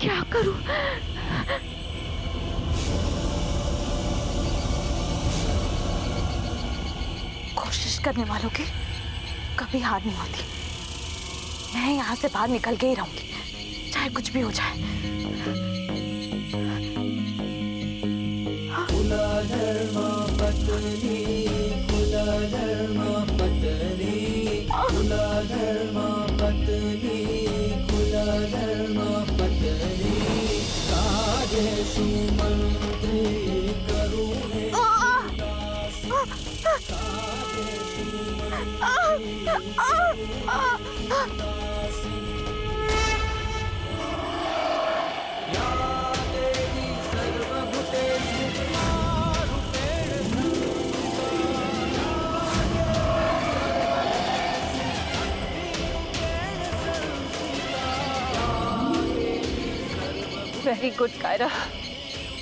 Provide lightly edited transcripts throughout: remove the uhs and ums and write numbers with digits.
क्या करूं? कोशिश करने वालों की कभी हार नहीं होती। मैं यहाँ से बाहर निकल के ही रहूंगी, चाहे कुछ भी हो जाए। खुला धर्मा पत्नी, खुला धर्मा पत्नी, खुला धर्मा पत्नी, खुला धर्मा पत्नी, काजेषु मंत्रे करुणे या देवी सर्वभूतेषु वेरी गुड कायरा,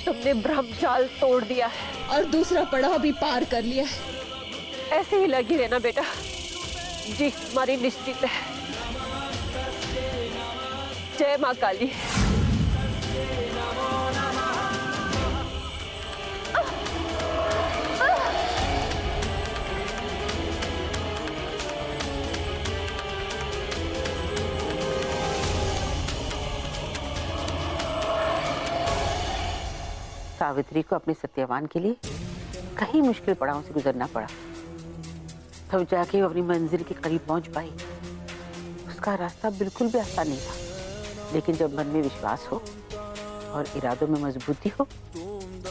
तुमने ब्रह्मचाल तोड़ दिया है और दूसरा पड़ाव भी पार कर लिया है। ऐसे ही लगी रहना बेटा। जी हमारी निश्चित है। जय माँ काली। सावित्री को अपने सत्यवान के लिए कई मुश्किल पड़ावों से गुजरना पड़ा, तब जाके वो अपनी मंजिल के करीब पहुंच पाई। उसका रास्ता बिल्कुल भी आसान नहीं था, लेकिन जब मन में विश्वास हो और इरादों में मजबूती हो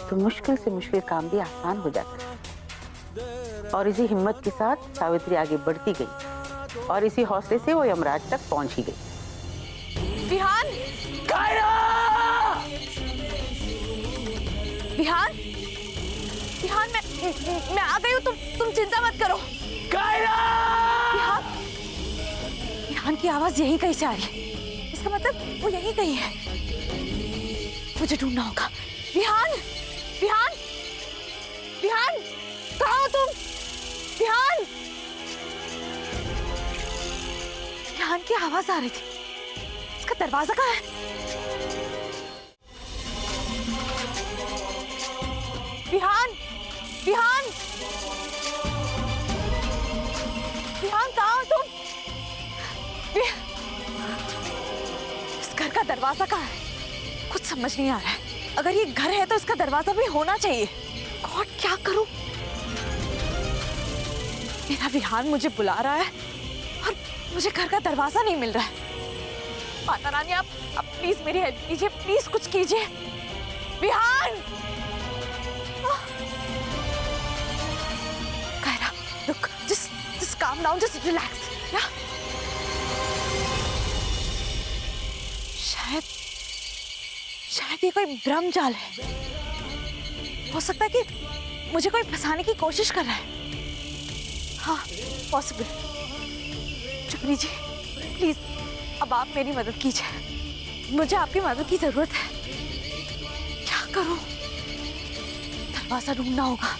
तो मुश्किल से मुश्किल काम भी आसान हो जाता है। और इसी हिम्मत के साथ सावित्री आगे बढ़ती गई और इसी हौसले से वो यमराज तक पहुंच ही गई। विहान! विहान! विहान, मैं आ गई हूँ। तुम चिंता मत करो। विहान! विहान की आवाज यहीं कहीं से आ रही है। इसका मतलब वो यहीं कहीं है। मुझे ढूंढना होगा। विहान! विहान! विहान! कहाँ हो तुम? विहान! विहान की आवाज आ रही थी। इसका दरवाजा कहाँ है? विहान! विहान! विहान, कहाँ हो तुम? इस घर का दरवाजा कहाँ है? कुछ समझ नहीं आ रहा है। अगर ये घर है तो इसका दरवाजा भी होना चाहिए। गॉड, क्या करूं? मेरा विहान मुझे बुला रहा है और मुझे घर का दरवाजा नहीं मिल रहा है। माता रानी, आप प्लीज मेरी हेल्प कीजिए, प्लीज कुछ कीजिए। Vihaan! Kiara, look, just calm down, just relax, yeah? शायद ये कोई ब्रह्मचाल है। हो सकता है कि मुझे कोई फंसाने की कोशिश कर रहा है। हाँ, पॉसिबल। चुपनी जी, प्लीज अब आप मेरी मदद कीजिए। मुझे आपकी मदद की जरूरत है। क्या करूं? दरवाजा ढूंढना होगा।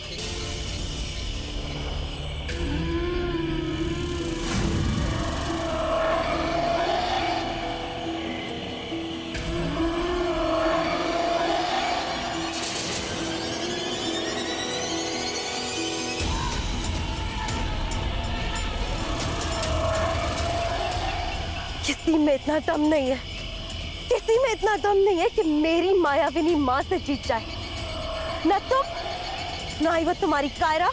किसी में इतना दम नहीं है, किसी में इतना दम नहीं है कि मेरी मायाविनी माँ से जीत जाए। न तुम, ना ही वो तुम्हारी कायरा,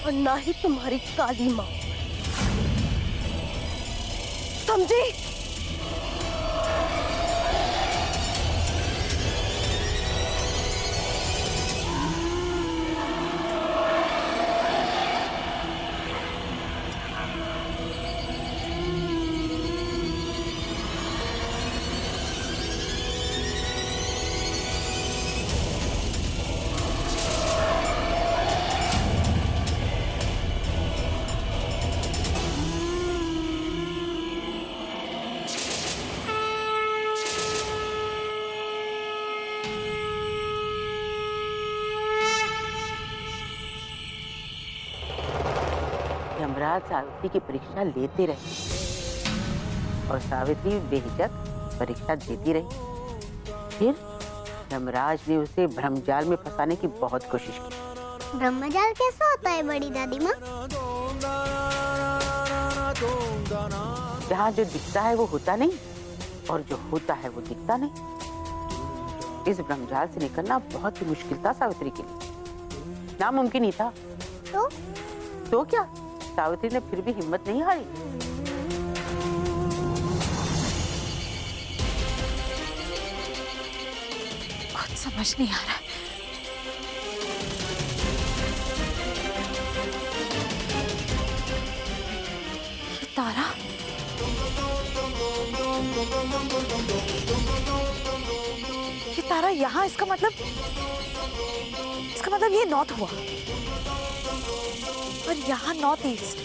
और ना ही तुम्हारी काली माँ। समझी? यमराज सावित्री की परीक्षा लेते रहे और सावित्री बेहिचक परीक्षा देती रही। फिर यमराज ने उसे भ्रमजाल में फंसाने की बहुत कोशिश की। ब्रह्मजाल कैसा होता है बड़ी दादी माँ? जहाँ जो दिखता है वो होता नहीं, और जो होता है वो दिखता नहीं। इस ब्रह्मजाल से निकलना बहुत ही मुश्किल था सावित्री के लिए, नामुमकिन ही था। तो क्या, सावित्री ने फिर भी हिम्मत नहीं हारी। कुछ समझ नहीं आ रहा है। ये तारा, ये तारा यहाँ, इसका मतलब ये नॉर्थ हुआ और यहाँ नॉर्थ ईस्ट।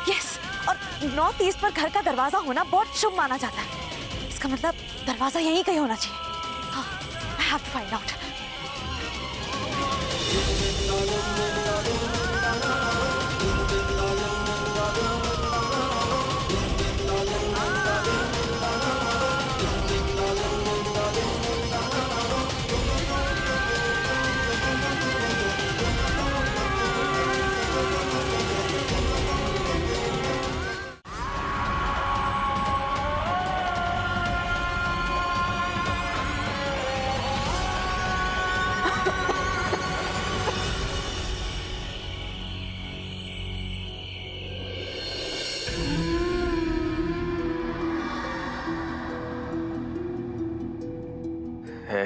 यस, और नॉर्थ ईस्ट पर घर का दरवाजा होना बहुत शुभ माना जाता है। इसका मतलब दरवाजा यहीं कहीं होना चाहिए। हाँ, I have to find out. है,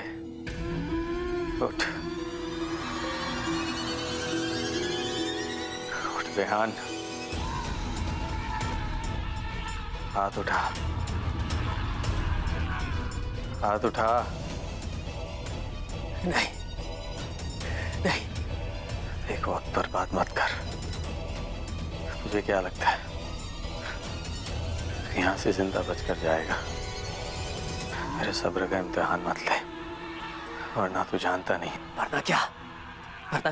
उठ रेहान, हाथ उठा, हाथ उठा। नहीं नहीं, एक वक्त पर बात मत कर। तुझे क्या लगता है यहाँ से जिंदा बचकर जाएगा? मेरे सब्र का इम्तिहान मत ले, वरना तू जानता नहीं। वरना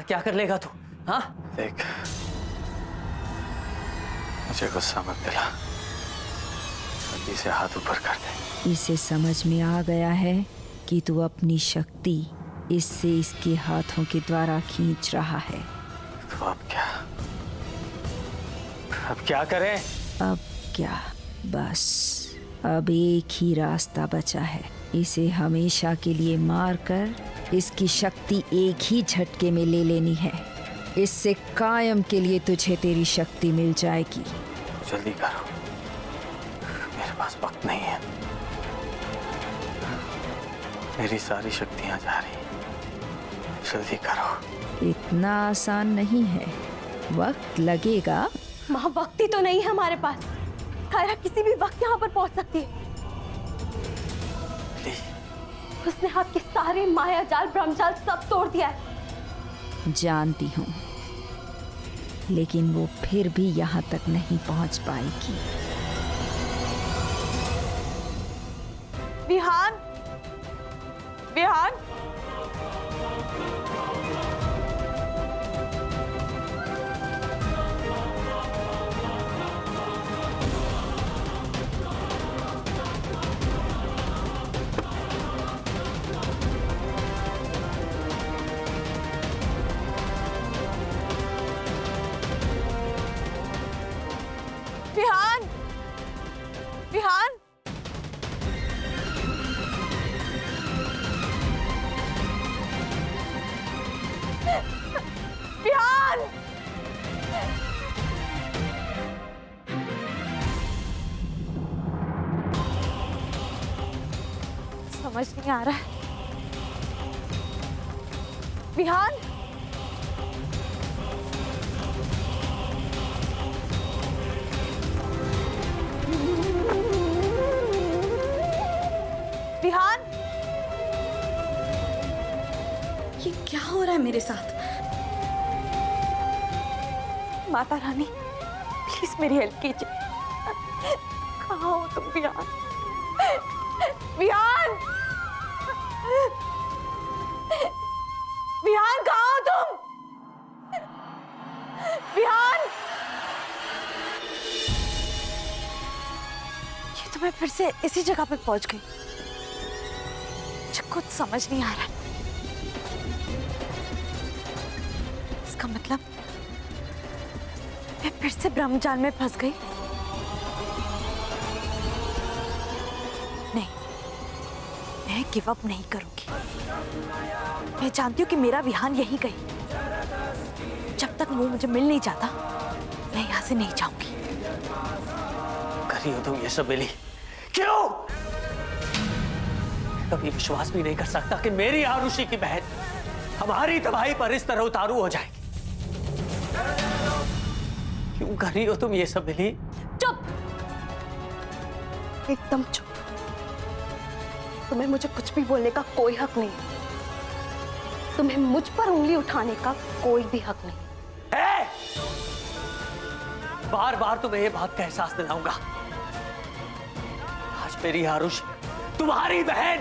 क्या कर लेगा तू? हाँ, देख, मुझे गुस्सा मत दिला, जल्दी से हाथ ऊपर कर दे। इसे समझ में आ गया है कि तू अपनी शक्ति इससे इसके हाथों के द्वारा खींच रहा है। तो अब क्या करें? अब क्या, बस अब एक ही रास्ता बचा है। इसे हमेशा के लिए मारकर इसकी शक्ति एक ही झटके में ले लेनी है। इससे कायम के लिए तुझे तेरी शक्ति मिल जाएगी। जल्दी करो, मेरे पास वक्त नहीं है। मेरी सारी शक्तियां जा रही, जल्दी करो। इतना आसान नहीं है, वक्त लगेगा। माँ, वक्त ही तो नहीं है हमारे पास। कायरा किसी भी वक्त यहाँ पर पहुंच सकती है। उसने आपके सारे माया जाल, ब्रह्मजाल सब तोड़ दिया है। जानती हूँ, लेकिन वो फिर भी यहाँ तक नहीं पहुँच पाएगी। विहान, विहान, विहान, विहान, विहान। समझ नहीं आ रहा है। विहान, विहान, ये क्या हो रहा है मेरे साथ? माता रानी, प्लीज मेरी हेल्प कीजिए। कहाँ हो तुम विहान? विहान, विहान, कहाँ हो तुम? विहान, ये तो मैं फिर से इसी जगह पे पहुंच गई। कुछ समझ नहीं आ रहा। इसका मतलब मैं फिर से ब्रह्मजाल में फंस गई। नहीं, मैं गिव अप नहीं करूंगी। मैं जानती हूँ कि मेरा विहान यही गई। जब तक वो मुझे मिल नहीं जाता, मैं यहाँ से नहीं जाऊंगी। करी हो तुम ये सब मिली? क्यों? कभी विश्वास भी नहीं कर सकता कि मेरी आरुषि की बहन हमारी तबाही पर इस तरह उतारू हो जाएगी। क्यों कर रही हो तुम ये सब मिली? चुप, एकदम चुप। तुम्हें मुझे कुछ भी बोलने का कोई हक नहीं। तुम्हें मुझ पर उंगली उठाने का कोई भी हक नहीं। बार बार तुम्हें ये बात का एहसास दिलाऊंगा। आज मेरी आरुषि तुम्हारी बहन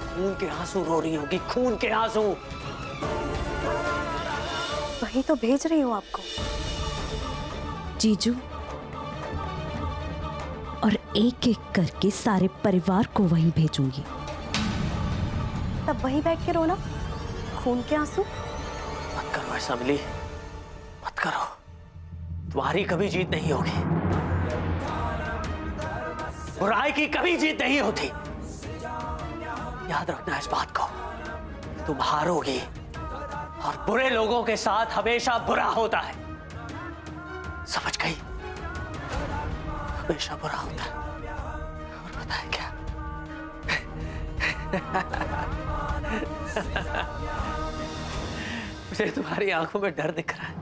खून के आंसू रो रही होगी, खून के आंसू। वही तो भेज रही हूँ आपको। जीजू, और एक एक करके सारे परिवार को वहीं भेजूंगी। तब वहीं बैठ के रोना, खून के आंसू। मत करो ऐसा मिली, मत करो। तुम्हारी कभी जीत नहीं होगी। बुराई की कभी जीत नहीं होती। याद रखना इस बात को। तुम हारोगी और बुरे लोगों के साथ हमेशा बुरा होता है। समझ गई? हमेशा बुरा होता है। और पता है क्या? मुझे तुम्हारी आंखों में डर दिख रहा है।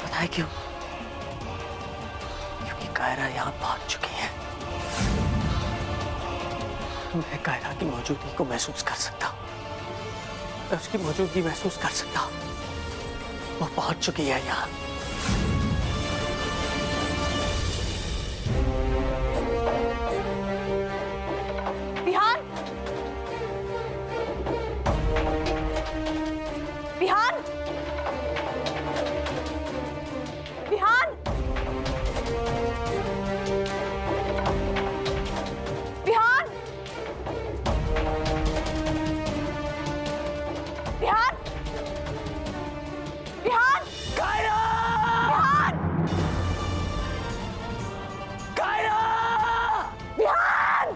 पता है क्यों? क्योंकि कायरा यहां पहुंच चुकी है। मैं कायरा की मौजूदगी को महसूस कर सकता हूं। मैं उसकी मौजूदगी महसूस कर सकता हूं। वो पहुंच चुकी है यहां। विहान! विहान! विहान! विहान! विहान! विहान! कायरा! विहान! कायरा! विहान!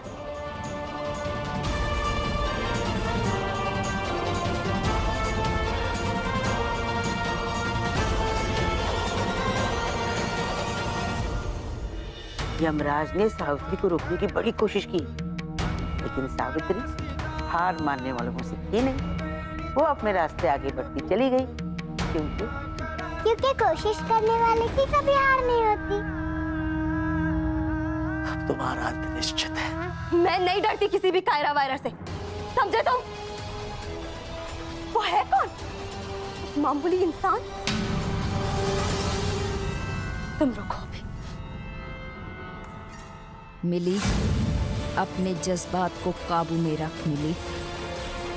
यमराज ने सावित्री को रोकने की बड़ी कोशिश की, लेकिन सावित्री हार मानने वालों में से थी नहीं। वो अपने रास्ते आगे बढ़ती चली गई। क्योंकि कोशिश करने वाले की कभी हार नहीं होती। अब तुम्हारा अंत निश्चित है। मैं नहीं डरती किसी भी कायरा वायरा से, समझे तुम? वो है कौन? मामूली इंसान। तुम रुको अभी। मिली, अपने जज्बात को काबू में रख मिली,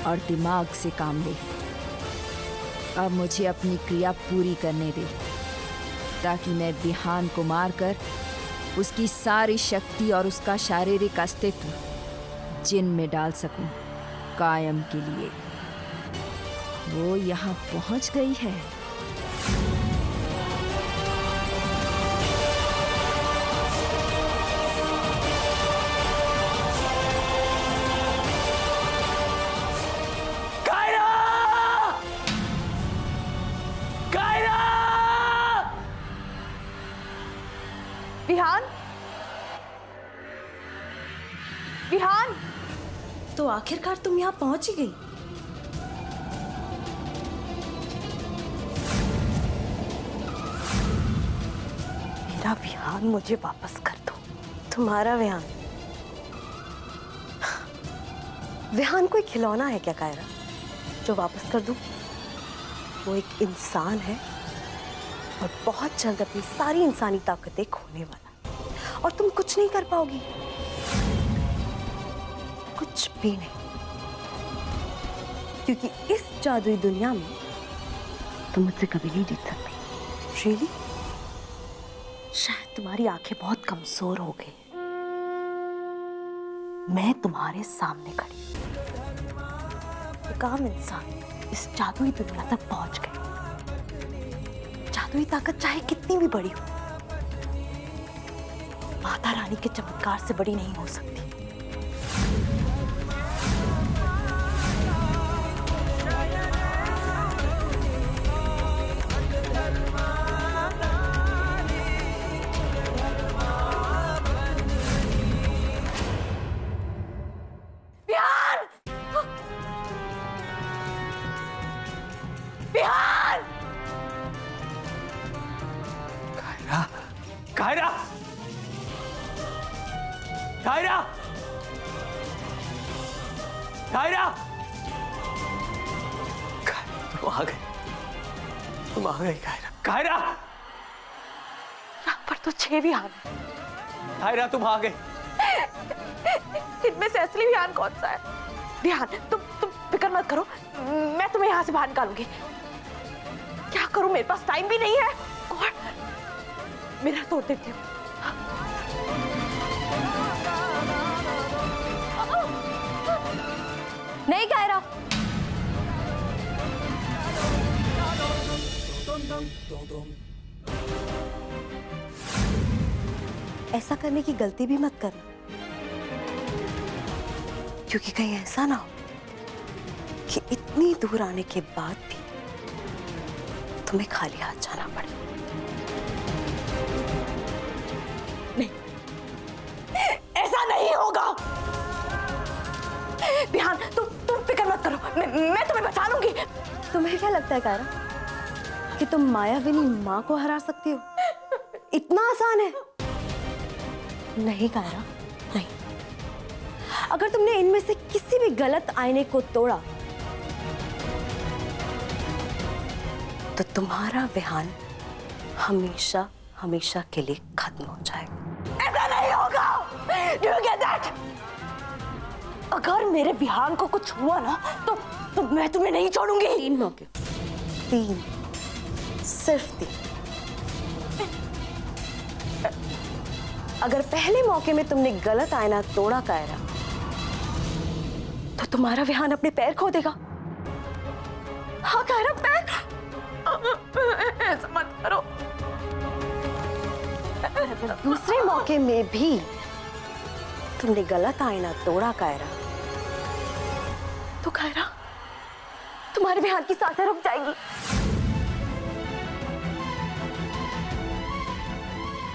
और दिमाग से काम ले। अब मुझे अपनी क्रिया पूरी करने दे, ताकि मैं विहान को मारकर उसकी सारी शक्ति और उसका शारीरिक अस्तित्व जिन में डाल सकूं, कायम के लिए। वो यहाँ पहुंच गई है। विहान! विहान! तो आखिरकार तुम यहाँ पहुंच ही गई। मेरा विहान मुझे वापस कर दो। तुम्हारा विहान? विहान कोई खिलौना है क्या कायरा, जो वापस कर दूं? वो एक इंसान है और बहुत जल्द अपनी सारी इंसानी ताकतें खोने वाला है, और तुम कुछ नहीं कर पाओगी, कुछ भी नहीं। क्योंकि इस जादुई दुनिया में तुम मुझसे कभी नहीं जीत सकती। रियली? शायद तुम्हारी आंखें बहुत कमजोर हो गई। मैं तुम्हारे सामने खड़ी हूं। एक आम इंसान इस जादुई दुनिया तक पहुंच गए। जादुई ताकत चाहे कितनी भी बड़ी हो, माता रानी के चमत्कार से बड़ी नहीं हो सकती। बिहान! बिहान! कायरा, कायरा, कायरा, कायरा, तुम आ गई, तुम आ गई कायरा, कायरा, यहाँ पर तो 6 विहान है। कायरा तुम आ गई। इनमें से असली विहान कौन सा है? विहान, तुम फिक्र मत करो, मैं तुम्हें यहाँ से बाहर निकालूंगी। क्या करूं, मेरे पास टाइम भी नहीं है। और मेरा तोड़ देती हूँ। नहीं कायरा, ऐसा करने की गलती भी मत करना, क्योंकि कहीं ऐसा ना हो कि इतनी दूर आने के बाद भी तुम्हें खाली हाथ जाना पड़े। नहीं, ऐसा नहीं होगा। बिहान, तुम फिक्र मत करो, मैं तुम्हें बचा लूंगी। तुम्हें क्या लगता है कायरा कि तुम मायाविनी माँ को हरा सकती हो? इतना आसान है? नहीं कायरा, नहीं। अगर तुमने इनमें से किसी भी गलत आईने को तोड़ा तो तुम्हारा विहान हमेशा हमेशा के लिए खत्म हो जाएगा। ऐसा नहीं होगा। Do you get that? अगर मेरे विहान को कुछ हुआ ना तो मैं तुम्हें नहीं छोड़ूंगी। 3 मौके, 3, सिर्फ 3। अगर पहले मौके में तुमने गलत आईना तोड़ा कायरा, तो तुम्हारा विहान अपने पैर खो देगा। हाँ कायरा, पैर। ऐसा मत करो। दूसरे मौके में भी तुमने गलत आईना तोड़ा कायरा, तो कायरा तुम्हारे विहान की सांसें रुक जाएंगी।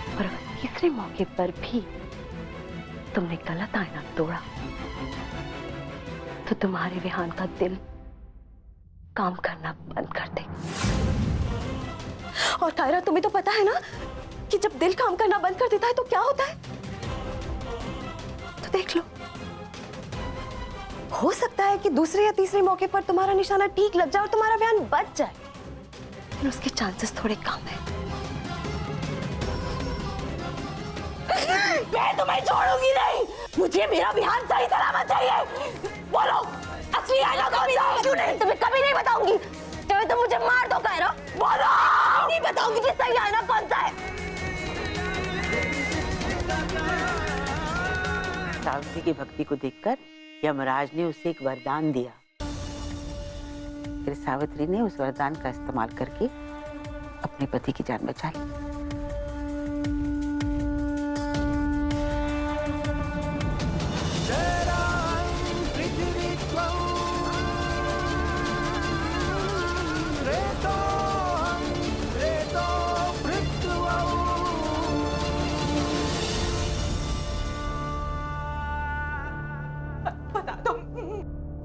और अगर तीसरे मौके पर भी तुमने गलत आईना तोड़ा तो तुम्हारे विहान का दिल काम करना बंद कर देगा। और कायरा, तुम्हें तो पता है ना कि जब दिल काम करना बंद कर देता है तो क्या होता है? तो देख लो, हो सकता है कि दूसरे या तीसरे मौके पर तुम्हारा निशाना ठीक लग जाए और तुम्हारा विहान बच जाए, लेकिन उसके चांसेस थोड़े कम है। मैं तुम्हें छोड़ूंगी नहीं। मुझे मेरा विहान सही सलामत चाहिए। बोलो, असली आईना कौन सा है? क्यों नहीं? तुम्हें कभी नहीं बताऊंगी। चाहे तुम मुझे मार दो कायरा, बोलो। नहीं बताऊंगी कि सही आईना कौन सा है। सावित्री की भक्ति को देखकर यमराज ने उसे एक वरदान दिया। फिर सावित्री ने उस वरदान का इस्तेमाल करके अपने पति की जान बचा ली।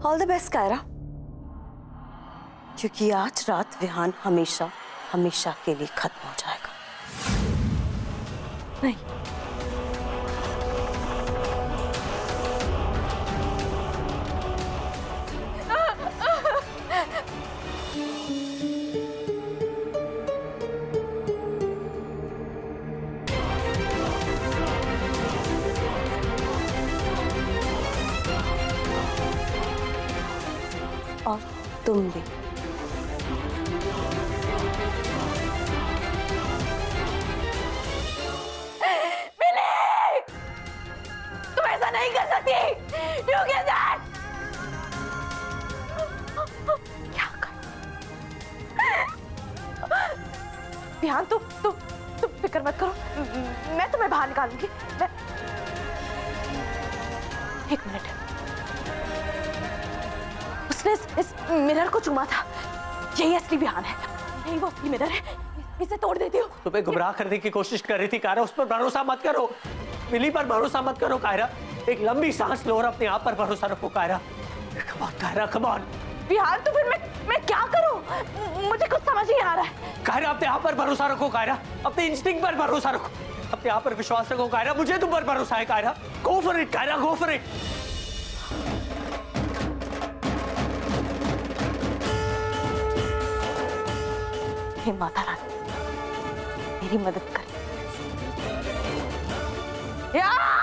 ऑल द बेस्ट कायरा, क्योंकि आज रात विहान हमेशा हमेशा के लिए खत्म हो जाएगा। नहीं, और तुम भी। मिली! तुम ऐसा नहीं कर सकती। विहान तुम फिक्र मत करो, मैं तुम्हें बाहर निकालूंगी। एक मिनट, उसने इस मिरर को चूमा था, यही असली विहान है, यही वो असली मिरर है, इसे तोड़ देती हूँ। तुम्हें गुमराह करने की कोशिश कर रही थी कायरा, उस पर भरोसा मत करो, मिली पर भरोसा मत करो कायरा। एक लंबी सांस लो और अपने आप पर भरोसा रखो Kyra. Come on Kyra, come on. Vihaan तो फिर मैं क्या करूं? मुझे कुछ समझ नहीं आ रहा है। कायरा अपने आप पर भरोसा रखो कायरा, अपने इंस्टिंक्ट पर भरोसा रखो, अपने आप पर विश्वास रखो कायरा। मुझे तुम पर भरोसा है Kaira. Go for it Kaira, go for it. हे माता रानी, मेरी मदद कर। या!